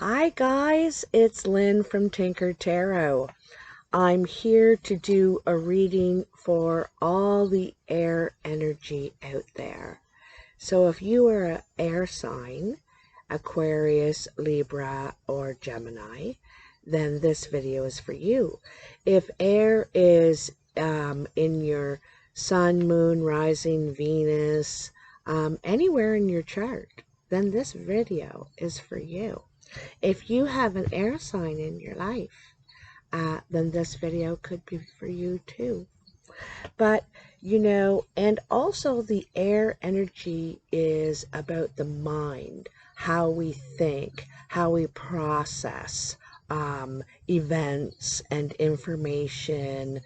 Hi guys, it's Lynn from Tinker Tarot. I'm here to do a reading for all the air energy out there. So if you are an air sign, Aquarius, Libra, or Gemini, then this video is for you. If air is in your sun, moon, rising, Venus, anywhere in your chart, then this video is for you. If you have an air sign in your life, then this video could be for you too. But, and also the air energy is about the mind, how we think, how we process events and information,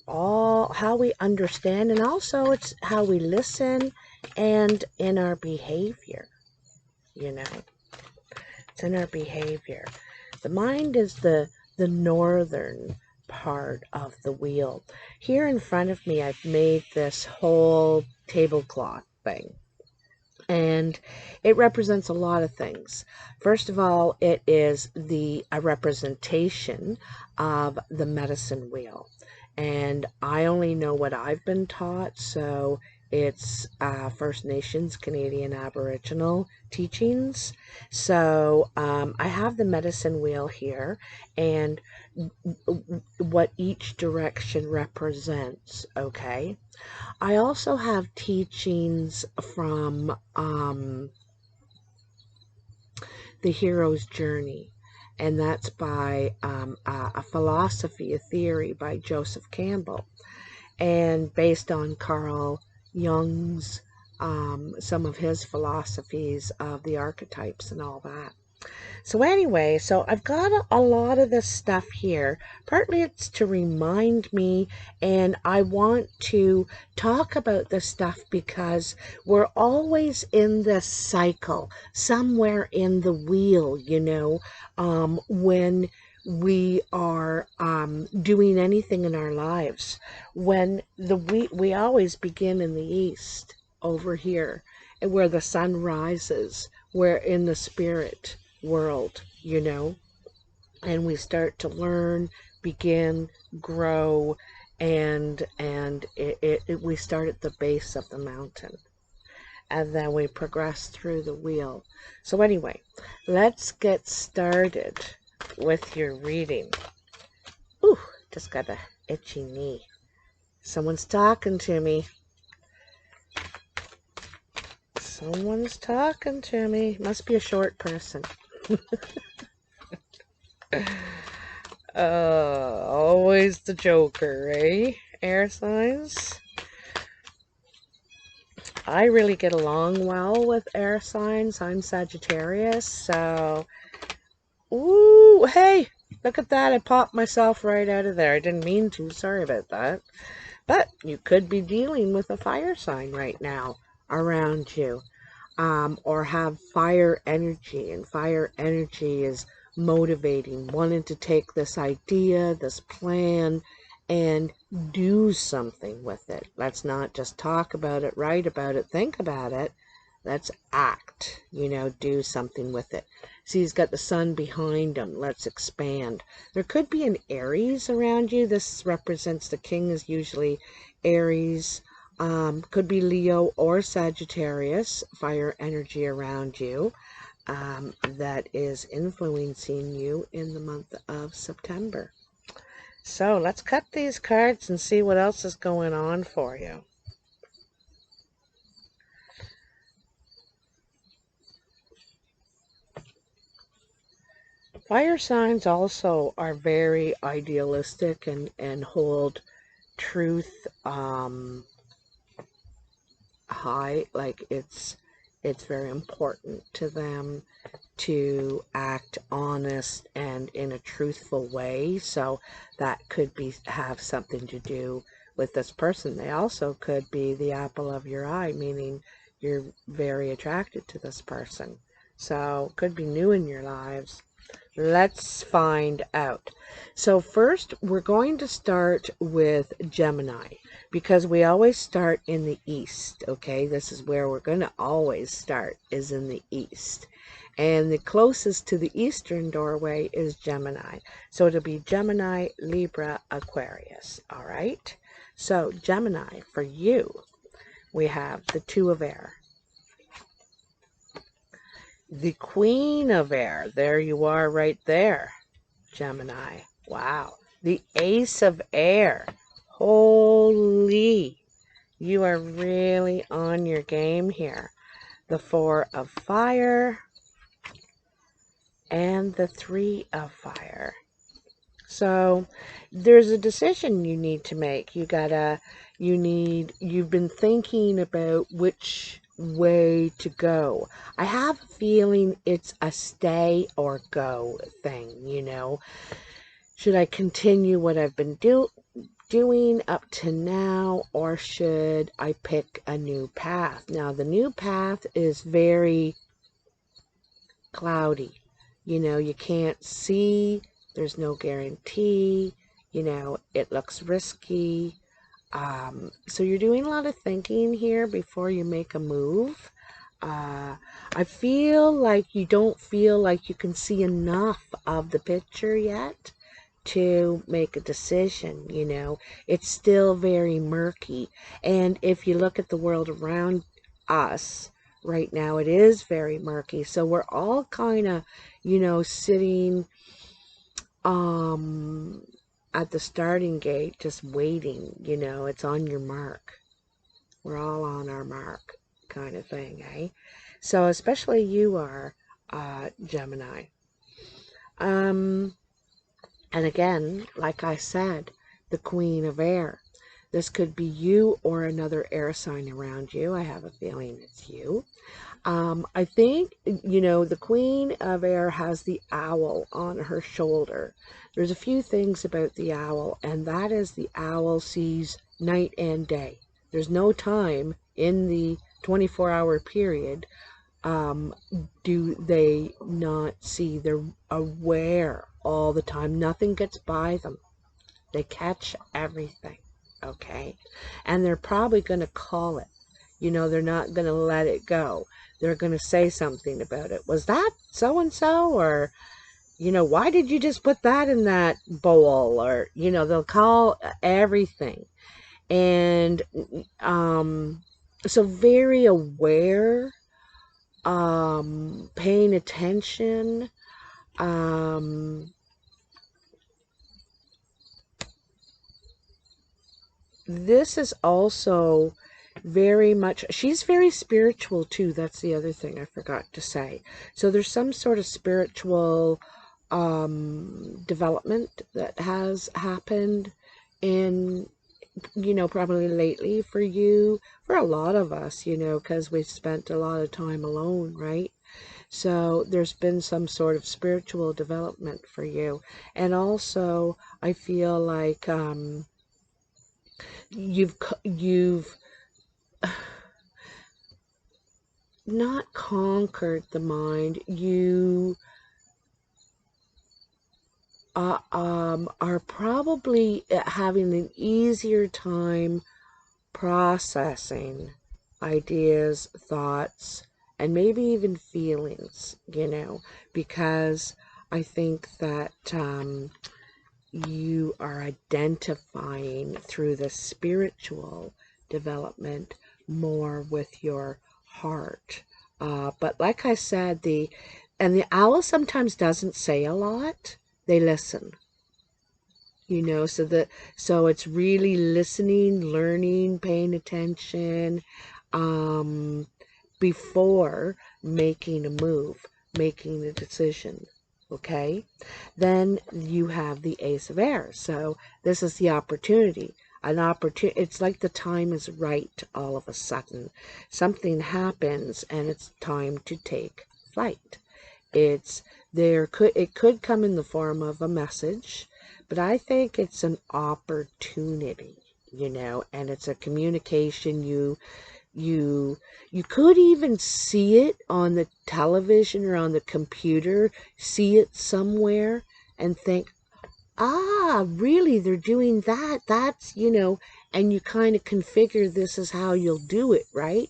all how we understand, and also it's how we listen and in our behavior, It's in our behavior. The mind is the northern part of the wheel. Here in front of me, I've made this whole tablecloth thing. And it represents a lot of things. First of all, it is a representation of the medicine wheel. And I only know what I've been taught, so it's First Nations, Canadian Aboriginal teachings. So I have the medicine wheel here, and what each direction represents, okay? I also have teachings from The Hero's Journey, and that's by a philosophy, a theory by Joseph Campbell, and based on Carl Jung's, some of his philosophies of the archetypes and all that. So anyway, so I've got a lot of this stuff here. Partly it's to remind me, and I want to talk about this stuff because we're always in this cycle, somewhere in the wheel, when we are doing anything in our lives. When we always begin in the east, over here, where the sun rises, we're in the spirit world, and we start to learn, begin, grow, and we start at the base of the mountain, and then we progress through the wheel. So anyway, let's get started with your reading. Ooh, just got a itchy knee. Someone's talking to me. Someone's talking to me. Must be a short person. Always the joker, eh? Air signs. I really get along well with air signs. I'm Sagittarius, so... Ooh, hey! Look at that. I popped myself right out of there. I didn't mean to. Sorry about that. But you could be dealing with a fire sign right now around you. Or have fire energy, and fire energy is motivating, wanting to take this idea, this plan, and do something with it. Let's not just talk about it, write about it, think about it. Let's act, do something with it. See, he's got the sun behind him. Let's expand. There could be an Aries around you. This represents the king is usually Aries. Could be Leo or Sagittarius, fire energy around you that is influencing you in the month of September. So let's cut these cards and see what else is going on for you. Fire signs also are very idealistic and hold truth high, like it's very important to them to act honest and in a truthful way. So that could have something to do with this person. They also could be the apple of your eye, meaning you're very attracted to this person. So could be new in your lives. Let's find out. So first, we're going to start with Gemini, because we always start in the East, okay? This is where we're going to always start, is in the East. And the closest to the Eastern doorway is Gemini. So it'll be Gemini, Libra, Aquarius, all right? So Gemini, for you, we have the Two of Air, the Queen of Air. There you are right there, Gemini. Wow. The Ace of Air. Holy. You are really on your game here. The Four of Fire and the Three of Fire. So there's a decision you need to make. You've been thinking about which way to go. I have a feeling it's a stay or go thing, you know. Should I continue what I've been doing up to now, or should I pick a new path? Now, the new path is very cloudy. You know, you can't see, there's no guarantee, you know, it looks risky. So you're doing a lot of thinking here before you make a move. I feel like you don't feel like you can see enough of the picture yet to make a decision, you know. It's still very murky. And if you look at the world around us right now, it is very murky. So we're all kind of, you know, sitting at the starting gate, just waiting, you know. It's on your mark. We're all on our mark kind of thing, eh? So especially you are, Gemini. And again, like I said, the Queen of Air. This could be you or another air sign around you. I have a feeling it's you. I think, you know, the Queen of Air has the owl on her shoulder. There's a few things about the owl, and that is the owl sees night and day. There's no time in the 24-hour period do they not see. They're aware all the time. Nothing gets by them. They catch everything, okay? And they're probably going to call it. You know, they're not going to let it go. They're going to say something about it. Was that so-and-so? Or, you know, why did you just put that in that bowl? Or, you know, they'll call everything. And so very aware, paying attention, this is also very much, she's very spiritual too. That's the other thing I forgot to say. So there's some sort of spiritual development that has happened in, you know, probably lately for you, for a lot of us, you know, because we've spent a lot of time alone, right? So there's been some sort of spiritual development for you. And also I feel like you've not conquered the mind. You are probably having an easier time processing ideas, thoughts, and maybe even feelings, you know, because I think that you are identifying through the spiritual development more with your heart. But like I said, the owl sometimes doesn't say a lot. They listen. You know, so it's really listening, learning, paying attention, before making a move, making a decision. Okay, then you have the Ace of Air. So this is the opportunity. An opportunity. It's like the time is right. All of a sudden, something happens, and it's time to take flight. It could come in the form of a message, but I think it's an opportunity, you know, and it's a communication You could even see it on the television or on the computer, see it somewhere and think, ah, really, they're doing that. That's, and you kind of configure this is how you'll do it, right?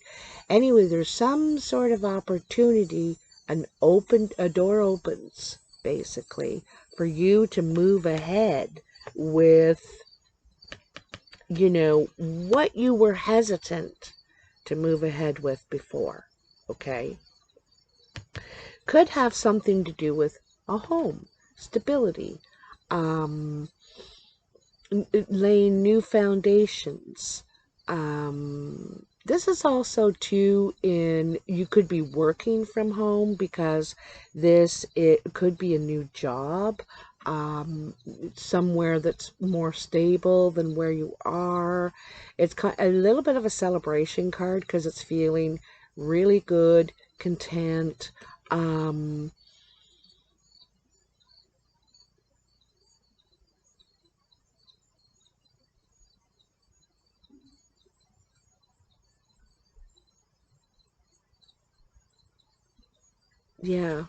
Anyway, there's some sort of opportunity, a door opens, basically, for you to move ahead with, what you were hesitant to move ahead with before, okay? Could have something to do with a home, stability, um, laying new foundations. This is also too you could be working from home because it could be a new job, somewhere that's more stable than where you are. It's a little bit of a celebration card because it's feeling really good, content. Yeah,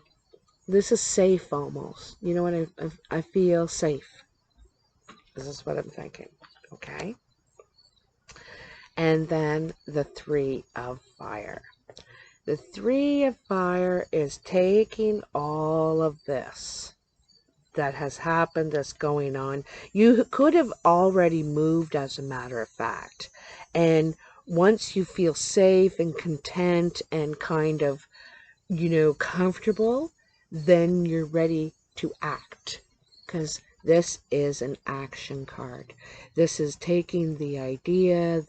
this is safe almost. You know what? I feel safe. This is what I'm thinking. Okay. And then the Three of Fire. The Three of Fire is taking all of this that has happened, that's going on. You could have already moved, as a matter of fact. And once you feel safe and content and kind of, comfortable, then you're ready to act. Because this is an action card. This is taking the idea,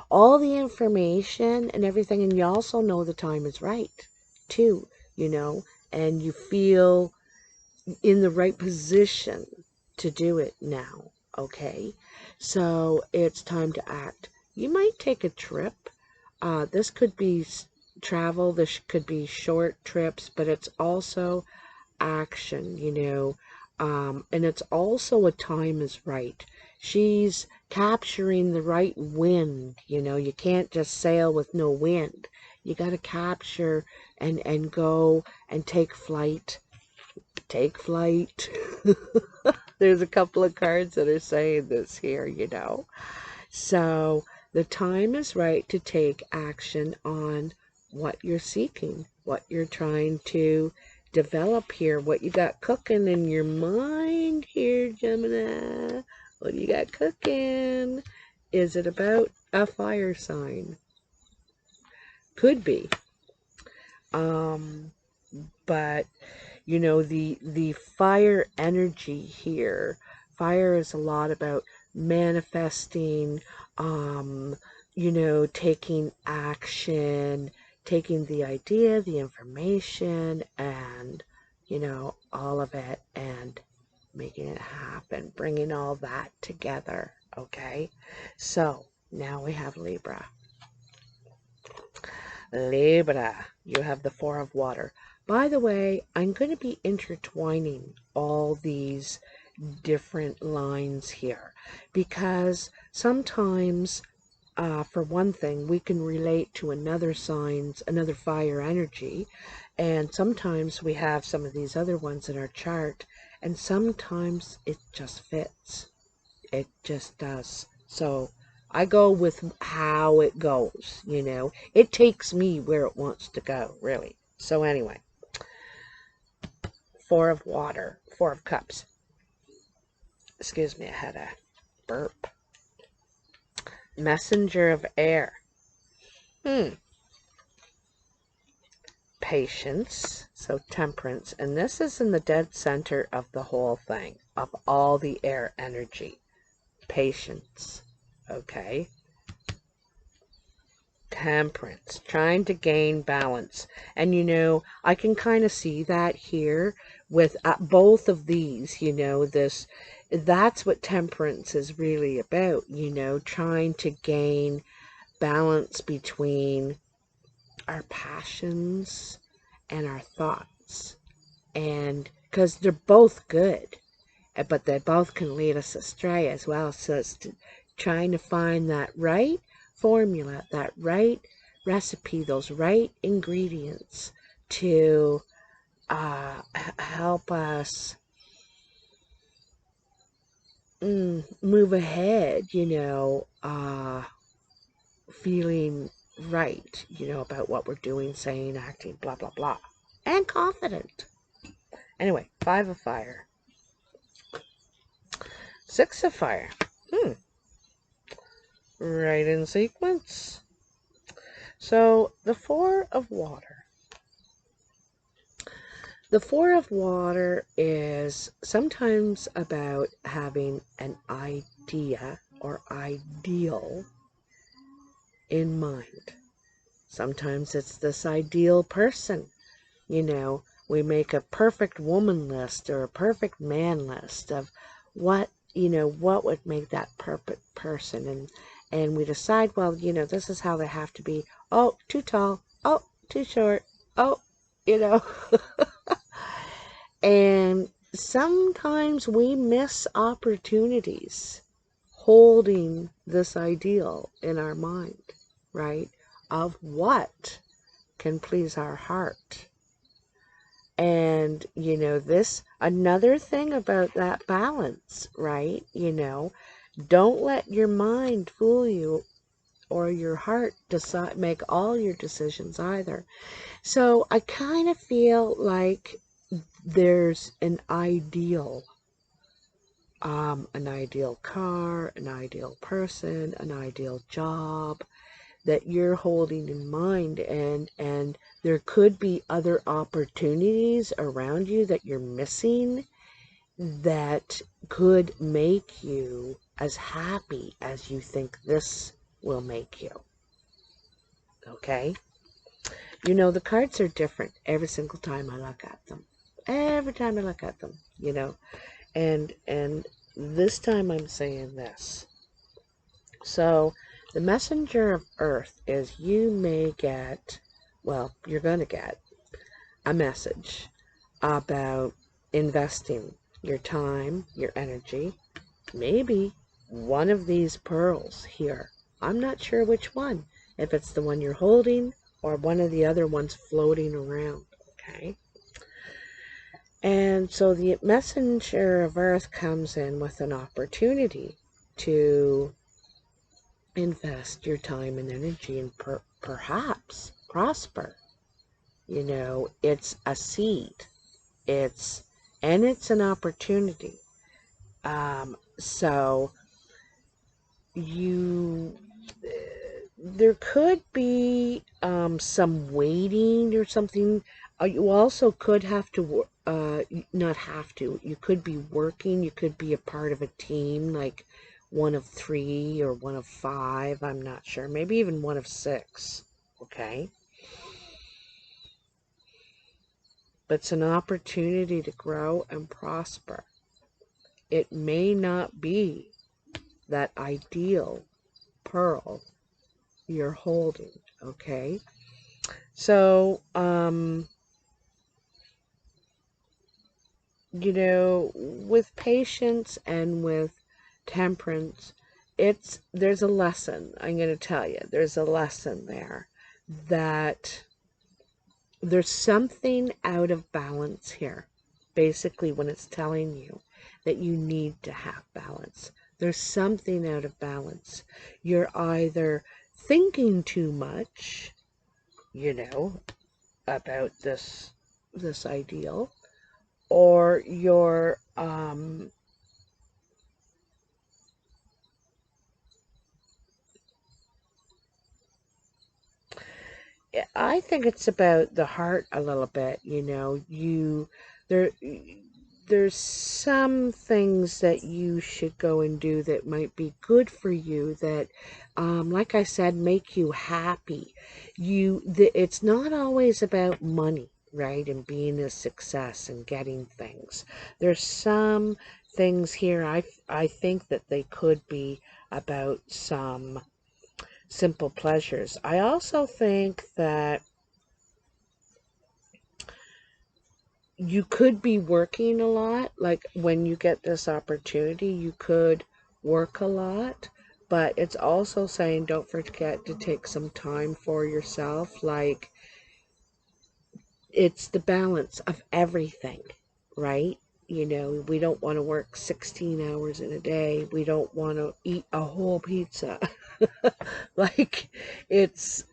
all the information and everything, and you also know the time is right, too, and you feel in the right position to do it now, okay? So it's time to act. You might take a trip. This could be travel, this could be short trips, but it's also action, and it's also a time is right. She's capturing the right wind, you can't just sail with no wind. You got to capture and go and take flight. Take flight. There's a couple of cards that are saying this here, So the time is right to take action on what you're seeking, what you're trying to develop here, what you got cooking in your mind here, Gemini. What do you got cooking? Is it about a fire sign? Could be. But the fire energy here. Fire is a lot about manifesting, taking action, taking the idea, the information, and, all of it, and making it happen, bringing all that together, okay? So, now we have Libra. Libra, you have the Four of Water. By the way, I'm going to be intertwining all these different lines here because sometimes, for one thing, we can relate to another fire energy, and sometimes we have some of these other ones in our chart, and sometimes it just fits. It just does. So I go with how it goes, It takes me where it wants to go, really. So anyway, Four of Water, Four of Cups. Excuse me, I had a burp. Messenger of Air. Patience, so Temperance. And this is in the dead center of the whole thing, of all the air energy. Patience, okay? Temperance, trying to gain balance. And I can kind of see that here with both of these, that's what temperance is really about, trying to gain balance between our passions and our thoughts. And because they're both good, but they both can lead us astray as well. So it's trying to find that right formula, that right recipe, those right ingredients to help us move ahead, feeling right, about what we're doing, saying, acting, blah, blah, blah, and confident. Anyway, 5 of fire. 6 of fire. Right in sequence. So, the 4 of water. The 4 of water is sometimes about having an idea or ideal in mind. Sometimes it's this ideal person. We make a perfect woman list or a perfect man list of what would make that perfect person. And we decide, well, this is how they have to be. Oh, too tall. Oh, too short. Oh, And sometimes we miss opportunities holding this ideal in our mind, right? Of what can please our heart. And, another thing about that balance, right? Don't let your mind fool you or your heart make all your decisions either. So I kind of feel like there's an ideal car, an ideal person, an ideal job that you're holding in mind, and there could be other opportunities around you that you're missing that could make you as happy as you think this will make you. Okay? The cards are different every single time I look at them. Every time I look at them, and this time I'm saying this. So the messenger of earth is you're going to get a message about investing your time, your energy, maybe one of these pearls here. I'm not sure which one, if it's the one you're holding or one of the other ones floating around, okay? And so the messenger of earth comes in with an opportunity to invest your time and energy and perhaps prosper. It's a seed. It's an opportunity. So there could be some waiting or something. You also could have to, not have to, you could be working, you could be a part of a team, like one of 3 or one of 5, I'm not sure, maybe even one of 6, okay? But it's an opportunity to grow and prosper. It may not be that ideal pearl you're holding, okay? So, with patience and with temperance, there's a lesson. I'm going to tell you, there's a lesson there that there's something out of balance here. Basically, when it's telling you that you need to have balance, there's something out of balance. You're either thinking too much, about this ideal, or you're I think it's about the heart a little bit, there there's some things that you should go and do that might be good for you that like I said, make you happy. It's not always about money, right? And being a success and getting things. There's some things here I think that they could be about some simple pleasures. I also think that you could be working a lot. Like when you get this opportunity, you could work a lot. But it's also saying don't forget to take some time for yourself. Like, it's the balance of everything, right? You know, we don't want to work 16 hours in a day. We don't want to eat a whole pizza. Like, it's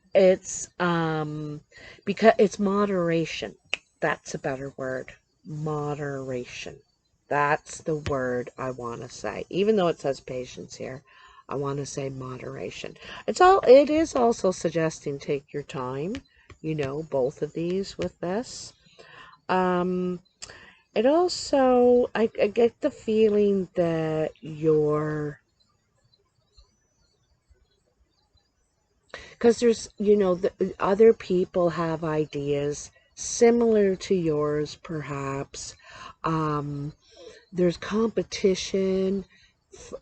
because it's moderation. That's a better word. Moderation. That's the word I want to say. Even though it says patience here, I want to say moderation. It is also suggesting take your time, you know, both of these with this. It also, I get the feeling that because there's, you know, other people have ideas similar to yours, perhaps. Um, there's competition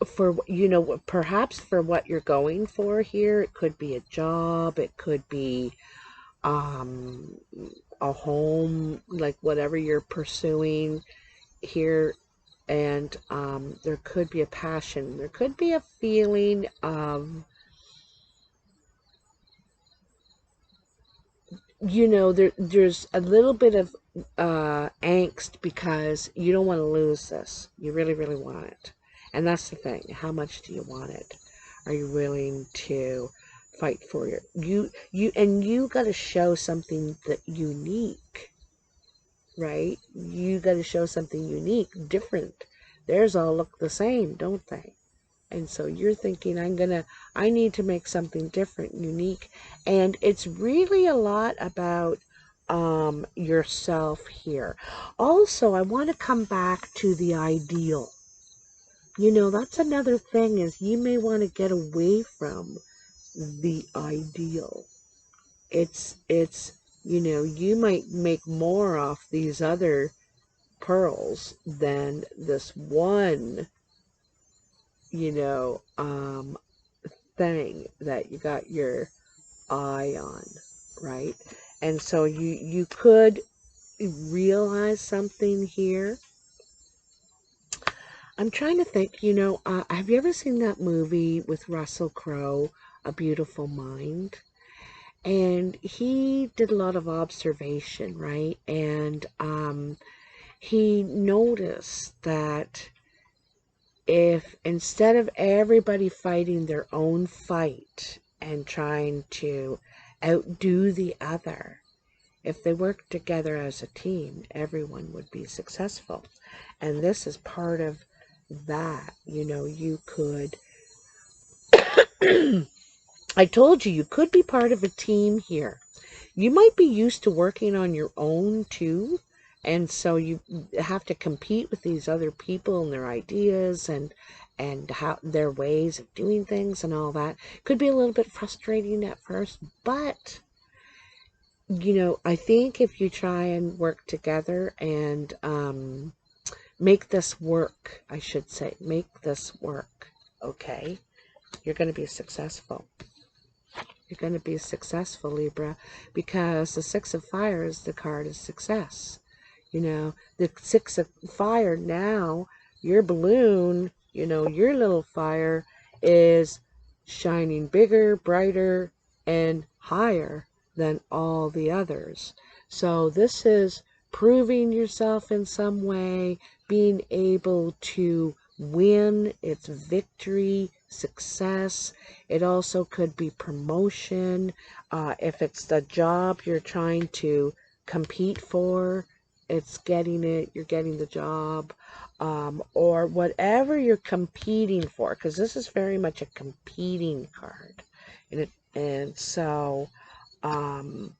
for, you know, perhaps for what you're going for here. It could be a job, it could be um, a home, like whatever you're pursuing here. And there could be a passion, there could be a feeling of, you know, there's a little bit of angst because you don't want to lose this. You really, really want it. And that's the thing. How much do you want it? Are you willing to fight for it? You got to show something that unique, right? You got to show something unique, different. Theirs all look the same, don't they? And so you're thinking, I need to make something different, unique. And it's really a lot about yourself here. Also, I want to come back to the ideal. You know, that's another thing, is you may want to get away from the ideal. It's, you know, you might make more off these other pearls than this one, you know, thing that you got your eye on, right? And so you could realize something here. I'm trying to think, you know, have you ever seen that movie with Russell Crowe, A Beautiful Mind? And he did a lot of observation, right? And he noticed that if instead of everybody fighting their own fight and trying to outdo the other, if they worked together as a team, everyone would be successful. And this is part of that. You know, you could, I told you, you could be part of a team here. You might be used to working on your own too. And so you have to compete with these other people and their ideas and how their ways of doing things and all that. Could be a little bit frustrating at first, but you know, I think if you try and work together and make this work, I should say, make this work, okay, you're going to be successful. You're going to be successful, Libra, because the Six of Fire is the card of success. You know, the Six of Fire now, your balloon, you know, your little fire is shining bigger, brighter, and higher than all the others. So this is proving yourself in some way, being able to win. It's victory, success. It also could be promotion. If it's the job you're trying to compete for, it's getting it, you're getting the job, or whatever you're competing for, because this is very much a competing card. And so you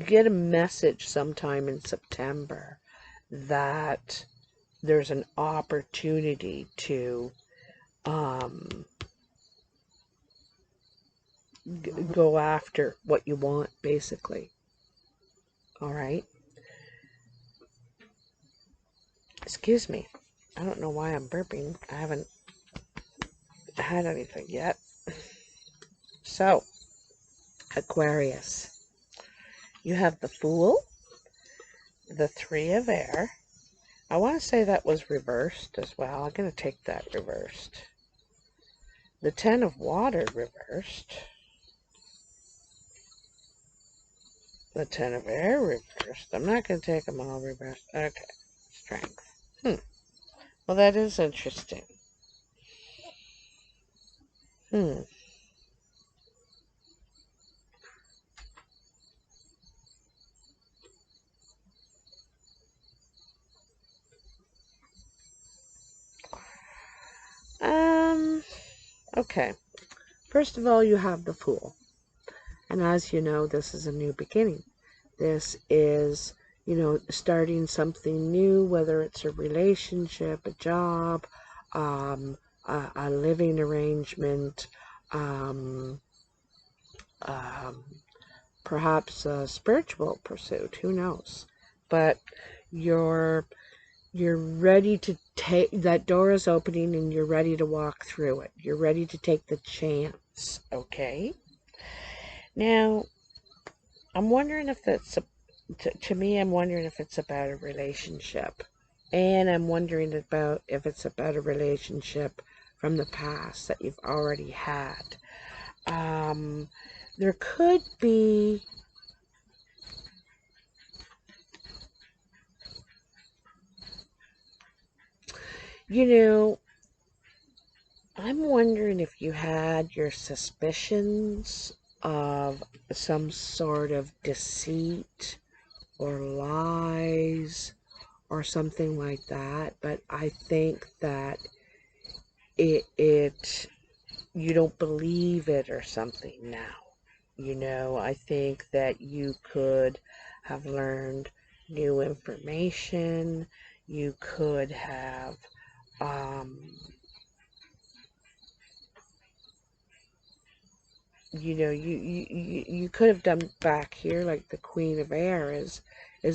get a message sometime in September that there's an opportunity to go after what you want, basically. All right. Excuse me. I don't know why I'm burping. I haven't had anything yet. So, Aquarius, you have the Fool, the Three of Air. I want to say that was reversed as well. I'm going to take that reversed. the Ten of Water reversed, the Ten of Air reversed. I'm not going to take them all reversed. Okay, Strength. Well, that is interesting. Hmm. Okay. First of all, you have the Fool. And as you know, this is a new beginning. This is, starting something new, whether it's a relationship, a job, a living arrangement, um, um, perhaps a spiritual pursuit, who knows? But you're ready to take, that door is opening and you're ready to walk through it. You're ready to take the chance, okay? Now, I'm wondering if it's, to me, I'm wondering if it's about a relationship. And I'm wondering about if it's about a relationship from the past that you've already had. There could be, you know, I'm wondering if you had your suspicions of some sort of deceit or lies or something like that, but I think that it you don't believe it or something now. I think that you could have learned new information. You could have, um, you could have done back here like the Queen of Air is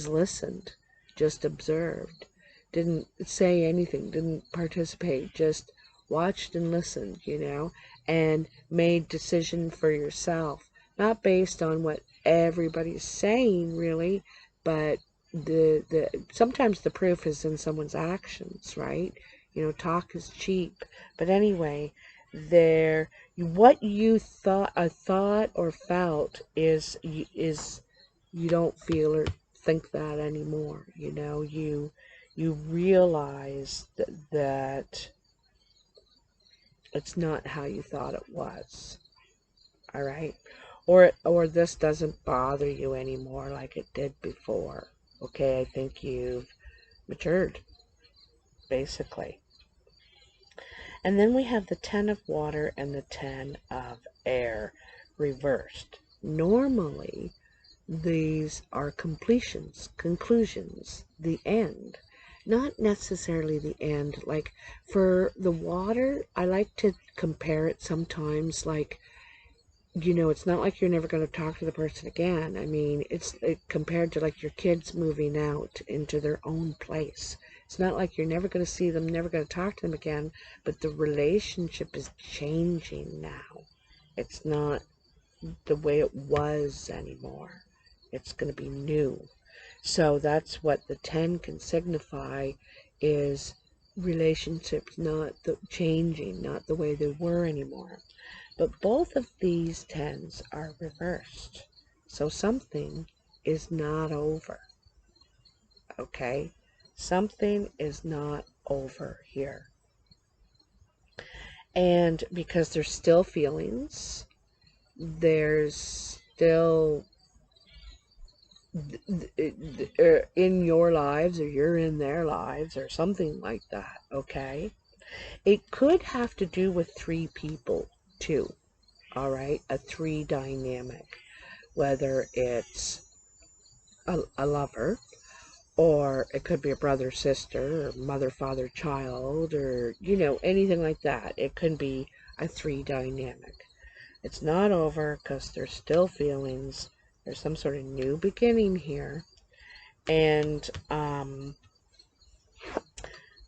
listened, just observed, didn't say anything, didn't participate, just watched and listened, and made decision for yourself, not based on what everybody's saying really, but the sometimes the proof is in someone's actions, right? Talk is cheap. But anyway, there what you thought or felt is you don't feel or think that anymore. You realize that it's not how you thought it was. All right, or this doesn't bother you anymore like it did before. Okay, I think you've matured, basically. And then we have the Ten of Water and the Ten of Air reversed. Normally, these are completions, conclusions, the end. Not necessarily the end. Like for the water, I like to compare it sometimes like, it's not like you're never going to talk to the person again. I mean, it's compared to like your kids moving out into their own place. It's not like you're never going to see them, never going to talk to them again, but the relationship is changing now. It's not the way it was anymore. It's going to be new. So that's what the 10 can signify, is relationships not changing, not the way they were anymore. But both of these tens are reversed. So something is not over. Okay? Something is not over here. And because there's still feelings, there's still in your lives, or you're in their lives, or something like that. Okay? It could have to do with three people, too. All right? A three dynamic. Whether it's a lover, or it could be a brother, sister, or mother, father, child, or, anything like that. It could be a three dynamic. It's not over because there's still feelings. There's some sort of new beginning here. And,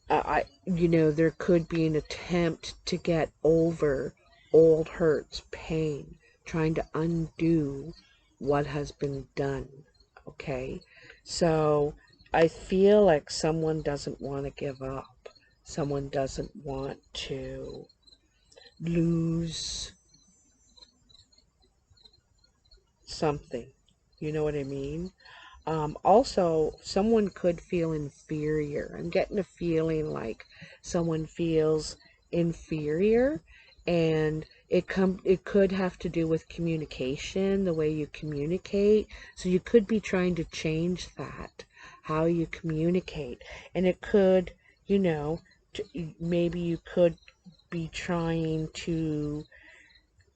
there could be an attempt to get over old hurts, pain, trying to undo what has been done. Okay? So I feel like someone doesn't want to give up. Someone doesn't want to lose something. You know what I mean? Also, someone could feel inferior. I'm getting a feeling like someone feels inferior, and it could have to do with communication, the way you communicate. So you could be trying to change that, how you communicate, and it could, you know, maybe you could be trying to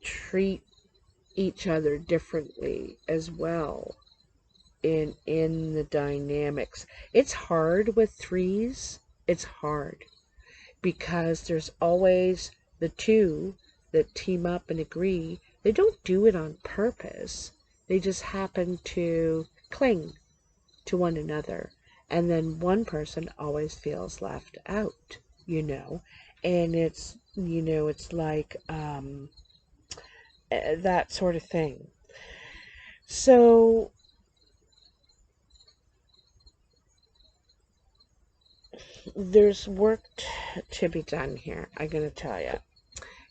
treat each other differently as well in the dynamics. It's hard with threes. It's hard because there's always the two that team up and agree. They don't do it on purpose. They just happen to cling to one another. And then one person always feels left out, you know. And it's, you know, it's like that sort of thing. So there's work to be done here, I'm going to tell you.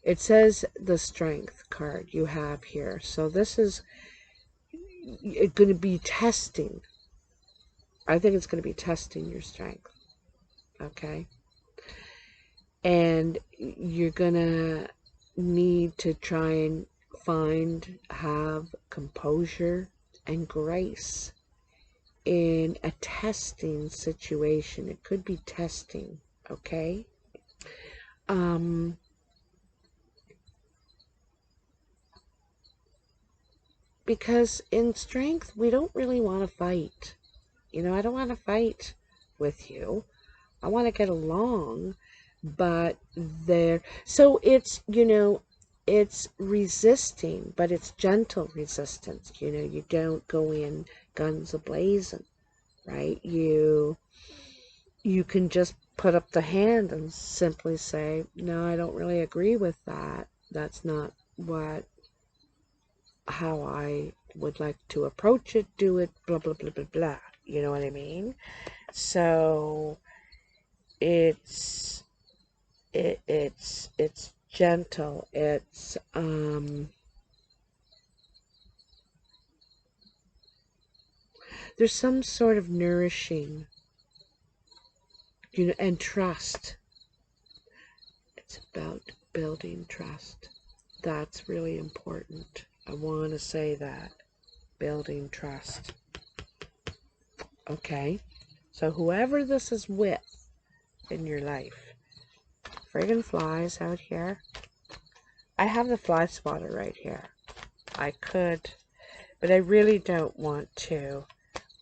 It says the strength card you have here. So this is going to be testing. I think it's going to be testing your strength. Okay? And you're going to need to try and have composure and grace in a testing situation. It could be testing. Okay? Because in strength, we don't really want to fight. You know, I don't want to fight with you. I want to get along, but so it's, you know, it's resisting, but it's gentle resistance. You know, you don't go in guns a-blazing, right? You can just put up the hand and simply say, no, I don't really agree with that. That's not how I would like to approach it, do it, blah, blah, blah, blah, blah. You know what I mean? So it's gentle. There's some sort of nourishing, you know, and trust. It's about building trust. That's really important. I want to say that. Building trust. Okay? So whoever this is with in your life, friggin' flies out here. I have the fly swatter right here. I could, but I really don't want to.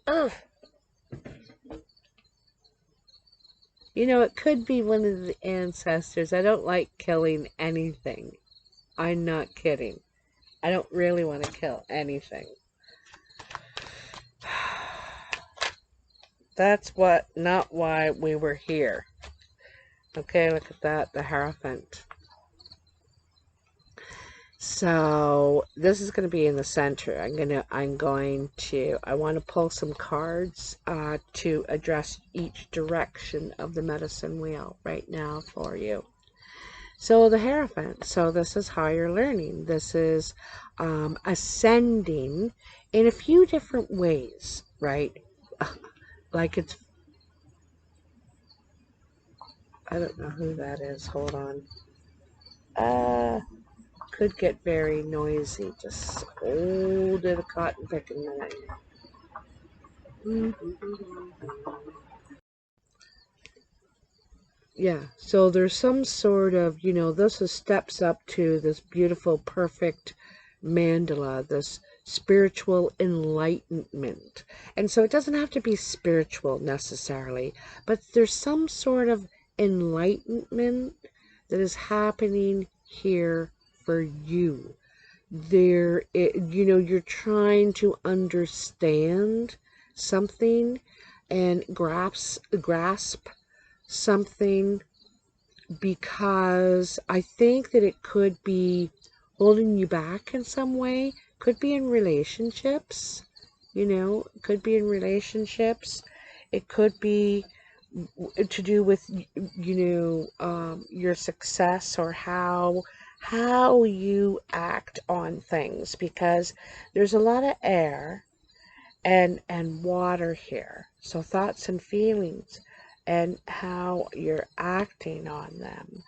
Ugh. You know, it could be one of the ancestors. I don't like killing anything. I'm not kidding. I don't really want to kill anything. That's not why we were here. Okay, look at that, the Hierophant. So this is going to be in the center. I want to pull some cards to address each direction of the medicine wheel right now for you. So the Hierophant. So this is higher learning. This is ascending in a few different ways, right? Like it's, I don't know who that is. Hold on. Could get very noisy. Just hold it a cotton picking minute. Yeah, so there's some sort of, you know, this is steps up to this beautiful, perfect mandala, this spiritual enlightenment. And so it doesn't have to be spiritual necessarily, but there's some sort of enlightenment that is happening here for you. You know, you're trying to understand something and grasp something, because I think that it could be holding you back in some way. Could be in relationships, you know, could be in relationships. It could be to do with, you know, your success, or how how you act on things, because there's a lot of air and water here. So thoughts and feelings and how you're acting on them.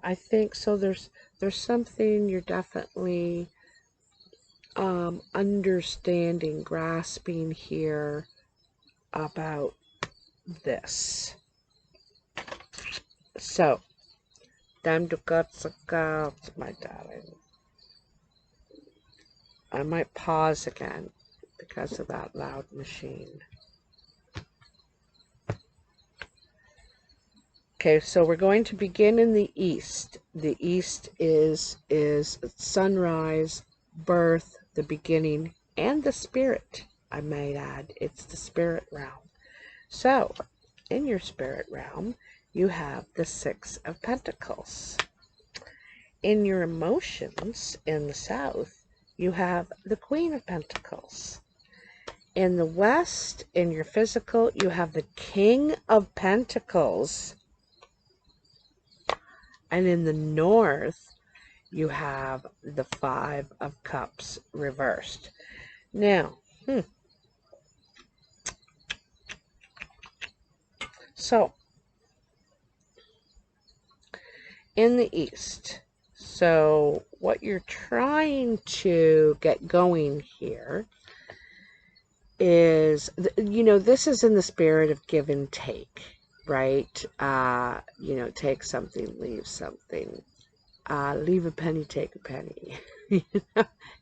I think so. There's something you're definitely understanding, grasping here about this. So, time to cut the cards, my darling. I might pause again because of that loud machine. Okay, so we're going to begin in the east. The east is sunrise, birth, the beginning, and the spirit. I might add, it's the spirit realm. So, in your spirit realm, you have the Six of Pentacles. In your emotions, in the south, you have the Queen of Pentacles. In the west, in your physical, you have the King of Pentacles. And in the north, you have the Five of Cups reversed. Now, so in the east, so what you're trying to get going here is, this is in the spirit of give and take, right? Take something, leave something. Leave a penny, take a penny.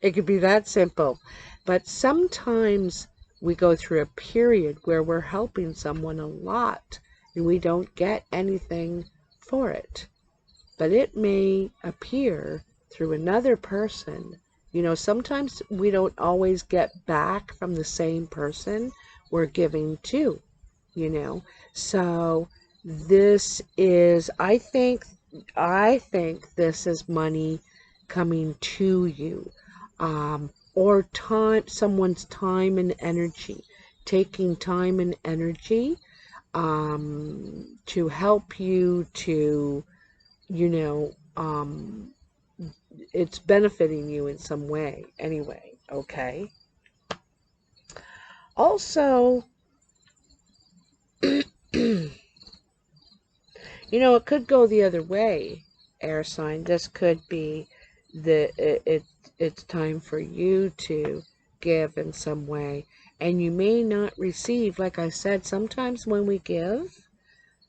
It could be that simple. But sometimes we go through a period where we're helping someone a lot and we don't get anything for it. But it may appear through another person. Sometimes we don't always get back from the same person we're giving to, So this is, I think this is money coming to you, or someone's time and energy, taking time and energy to help you to, it's benefiting you in some way anyway, okay? Also, it could go the other way, air sign. This could be it's time for you to give in some way, and you may not receive. Like I said, sometimes when we give,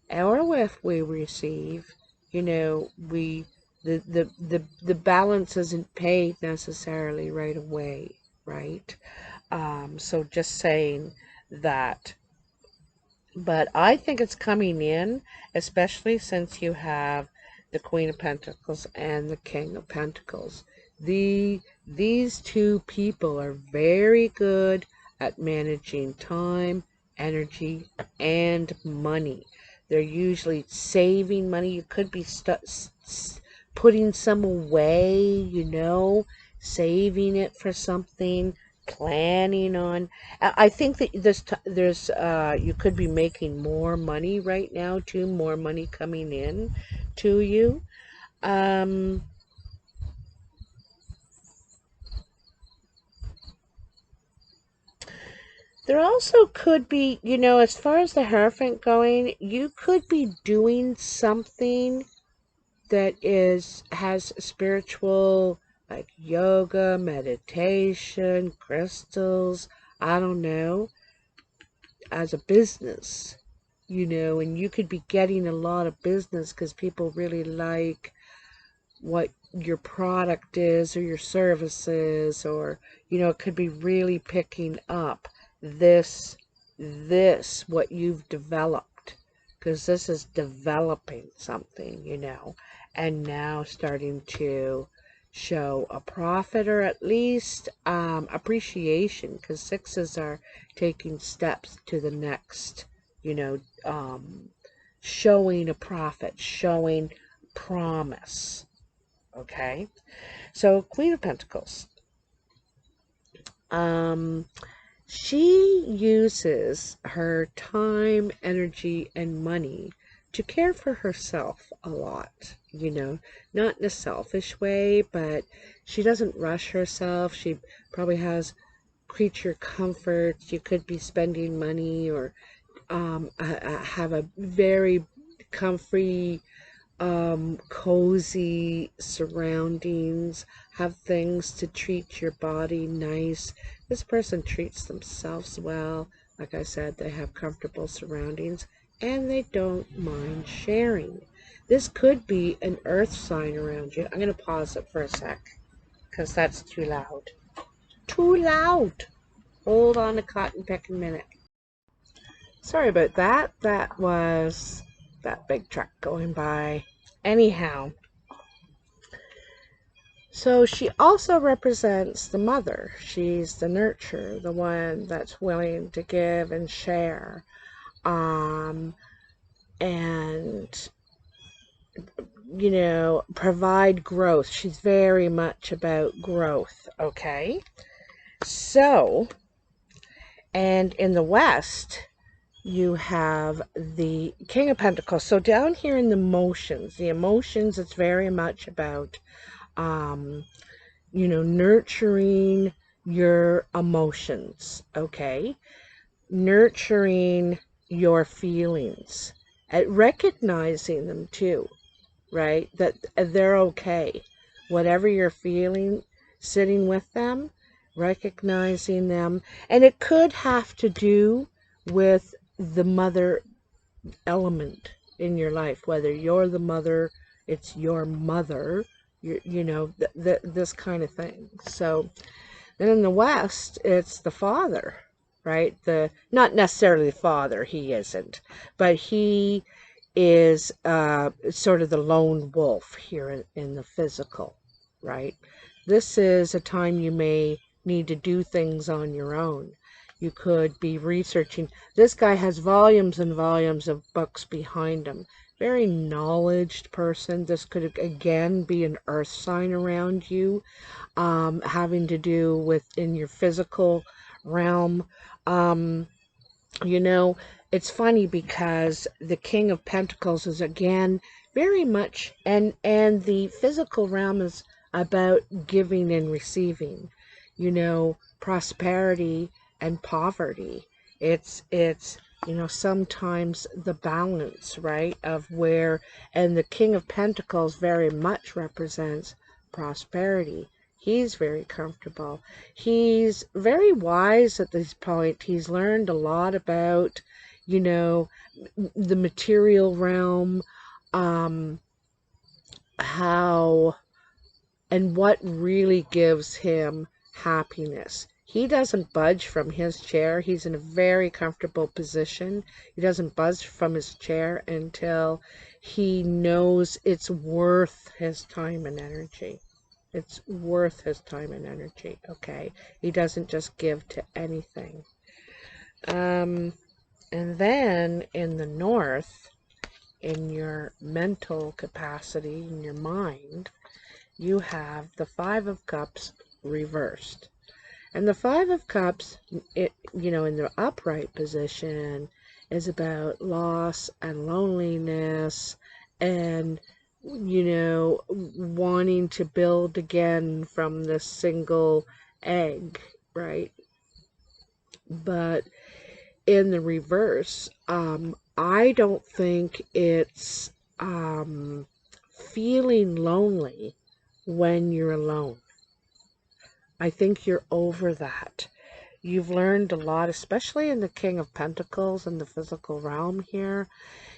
or if we receive, the balance isn't paid necessarily right away, right? So just saying that. But I think it's coming in, especially since you have the Queen of Pentacles and the King of Pentacles. These two people are very good at managing time, energy, and money. They're usually saving money. You could be putting some away, saving it for something, planning on. I think that there's you could be making more money right now too, more money coming in to you. There also could be, as far as the Hierophant going, you could be doing something that has spiritual, like yoga, meditation, crystals, I don't know, as a business, and you could be getting a lot of business because people really like what your product is or your services, or it could be really picking up this what you've developed, because this is developing something, and now starting to show a profit, or at least appreciation, because sixes are taking steps to the next, showing a profit, showing promise. Okay, so Queen of Pentacles. She uses her time, energy, and money to care for herself a lot, you know, not in a selfish way, but she doesn't rush herself. She probably has creature comforts. You could be spending money or have a very comfy, cozy surroundings, have things to treat your body nice. This person treats themselves well. Like I said, they have comfortable surroundings and they don't mind sharing. This could be an earth sign around you. I'm going to pause it for a sec because that's too loud. Too loud! Hold on a cotton picking minute. Sorry about that. That was that big truck going by. Anyhow, so she also represents the mother. She's the nurturer, the one that's willing to give and share. And, you know, provide growth. She's very much about growth, okay? So, and in the West, you have the King of Pentacles. So down here in the emotions, it's very much about, you know, nurturing your emotions, okay? Nurturing your feelings, at recognizing them too, right? That they're okay. Whatever you're feeling, sitting with them, recognizing them. And it could have to do with the mother element in your life, whether you're the mother, it's your mother, you know, this kind of thing. So then in the West, it's the father, right? Not necessarily the father, he isn't, but he is sort of the lone wolf here in the physical, right? This is a time you may need to do things on your own. You could be researching. This guy has volumes and volumes of books behind him. Very knowledged person. This could again be an earth sign around you, having to do with in your physical realm. You know, it's funny because the King of Pentacles is again very much, and the physical realm is about giving and receiving, you know, prosperity and poverty. It's you know, sometimes the balance, right, of where, and the King of Pentacles very much represents prosperity. He's very comfortable. He's very wise at this point. He's learned a lot about, you know, the material realm, how and what really gives him happiness. He doesn't budge from his chair. He's in a very comfortable position. He doesn't budge from his chair until he knows it's worth his time and energy. It's worth his time and energy, okay? He doesn't just give to anything. And then in the North, in your mental capacity, in your mind, you have the Five of Cups reversed. And the Five of Cups, you know, in the upright position, is about loss and loneliness and, you know, wanting to build again from this single egg, right? But in the reverse, I don't think it's feeling lonely when you're alone. I think you're over that. You've learned a lot, especially in the King of Pentacles and the physical realm here.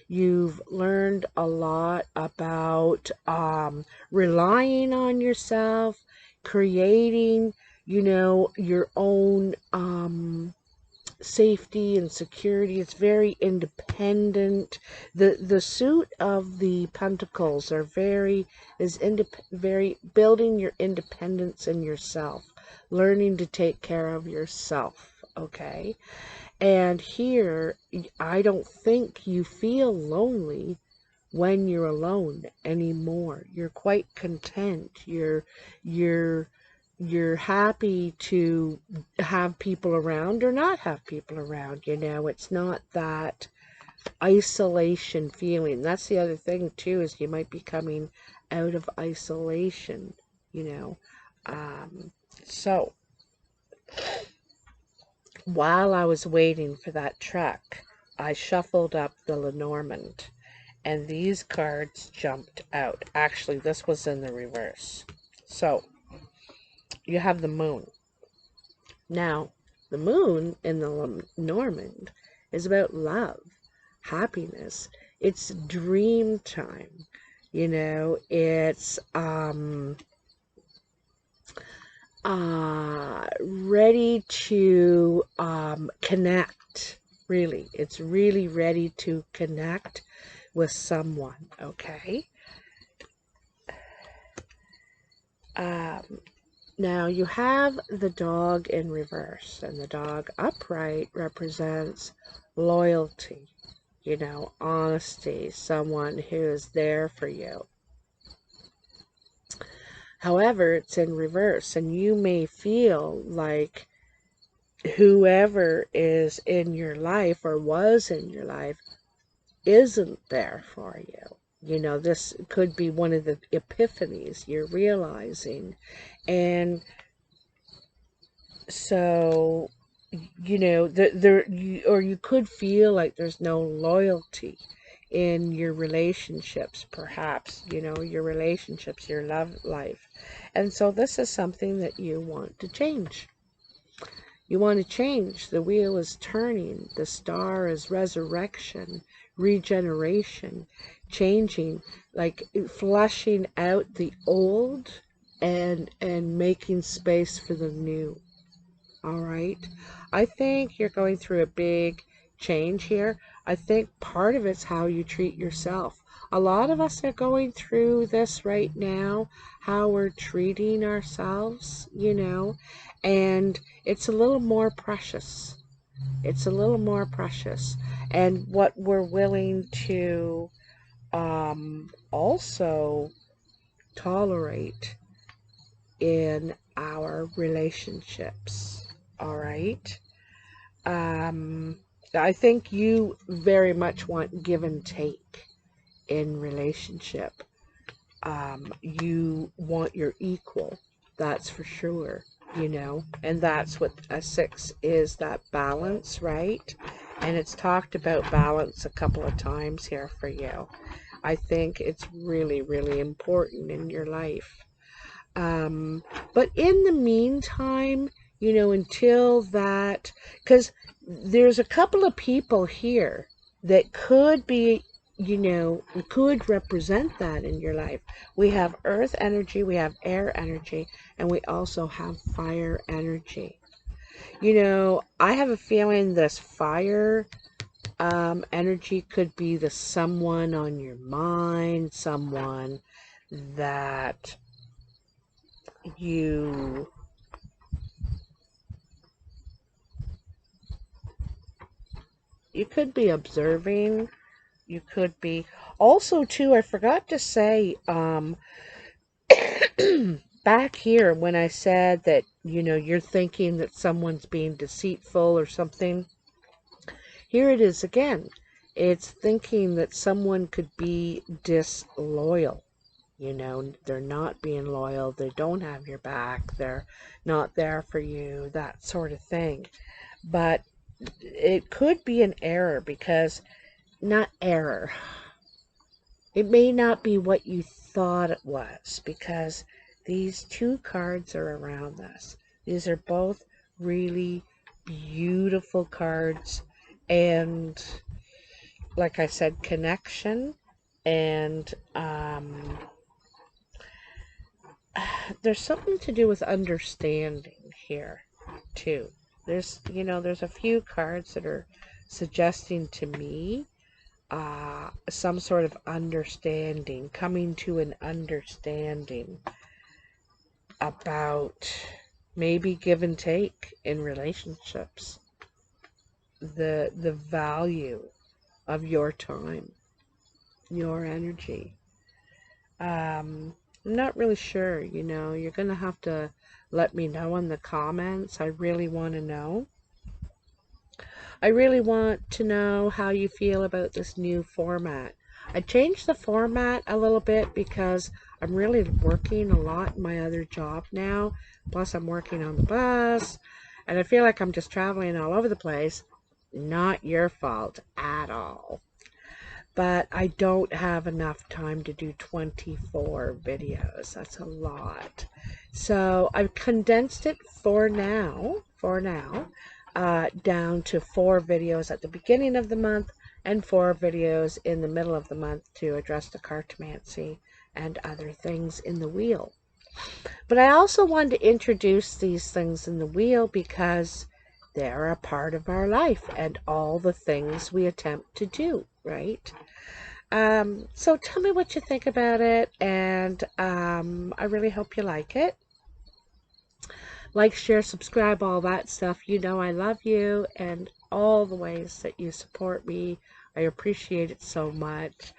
You've learned a lot about relying on yourself, creating, you know, your own safety and security. It's very independent. The suit of the Pentacles are very building your independence in yourself, learning to take care of yourself, okay? And here, I don't think you feel lonely when you're alone anymore. You're quite content. You're happy to have people around or not have people around, you know. It's not that isolation feeling. That's the other thing too, is you might be coming out of isolation, you know. So while I was waiting for that truck, I shuffled up the Lenormand, and these cards jumped out. Actually, this was in the reverse. So you have the moon. Now, the moon in the Lenormand is about love, happiness. It's dream time. You know, it's ready to connect. Really, it's really ready to connect with someone. Okay. Now you have the dog in reverse, and the dog upright represents loyalty, you know, honesty, someone who is there for you. However, it's in reverse, and you may feel like whoever is in your life or was in your life isn't there for you. You know, this could be one of the epiphanies you're realizing. And so, you know, or you could feel like there's no loyalty in your relationships, perhaps, you know, your relationships, your love life. And so this is something that you want to change. You want to change. The wheel is turning. The star is resurrection, regeneration, changing, like flushing out the old and making space for the new. All right. I think you're going through a big change here. I think part of it's how you treat yourself. A lot of us are going through this right now, how we're treating ourselves, you know, and it's a little more precious. It's a little more precious. And what we're willing to also tolerate in our relationships. All right. I think you very much want give and take in relationship. You want your equal, that's for sure, you know, and that's what a 6 is, that balance, right? And it's talked about balance a couple of times here for you. I think it's really, really important in your life. But in the meantime, you know, until that, because there's a couple of people here that could be, you know, could represent that in your life. We have earth energy, we have air energy, and we also have fire energy. You know, I have a feeling this fire energy could be the someone on your mind, someone that you could be observing. You could be also too, I forgot to say back here when I said that, you know, you're thinking that someone's being deceitful or something. Here it is again. It's thinking that someone could be disloyal. You know, they're not being loyal, they don't have your back, they're not there for you, that sort of thing. But it could be an error, because not error. It may not be what you thought it was, because these two cards are around us. These are both really beautiful cards, and like I said, connection, and there's something to do with understanding here too. There's, you know, there's a few cards that are suggesting to me some sort of understanding, coming to an understanding about maybe give and take in relationships, the value of your time, your energy. I'm not really sure, you know, you're gonna have to let me know in the comments. I really want to know. I really want to know how you feel about this new format. I changed the format a little bit because I'm really working a lot in my other job now. Plus, I'm working on the bus, and I feel like I'm just traveling all over the place. Not your fault at all. But I don't have enough time to do 24 videos. That's a lot. So I've condensed it for now, down to 4 videos at the beginning of the month and 4 videos in the middle of the month to address the cartomancy and other things in the wheel. But I also wanted to introduce these things in the wheel because they're a part of our life and all the things we attempt to do, right? So tell me what you think about it, and I really hope you like it. Like, share, subscribe, all that stuff. You know I love you, and all the ways that you support me. I appreciate it so much.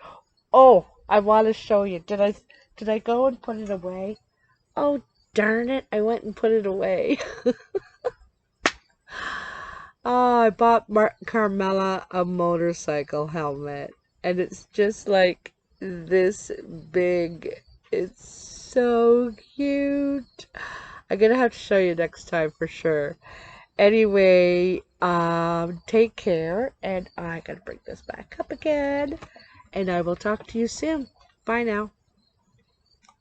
Oh, I want to show you. Did I go and put it away? Oh, darn it. I went and put it away. Oh, I bought Carmela a motorcycle helmet, and it's just like this big. It's so cute. I'm gonna have to show you next time for sure. Anyway, take care, and I gotta bring this back up again, and I will talk to you soon. Bye now.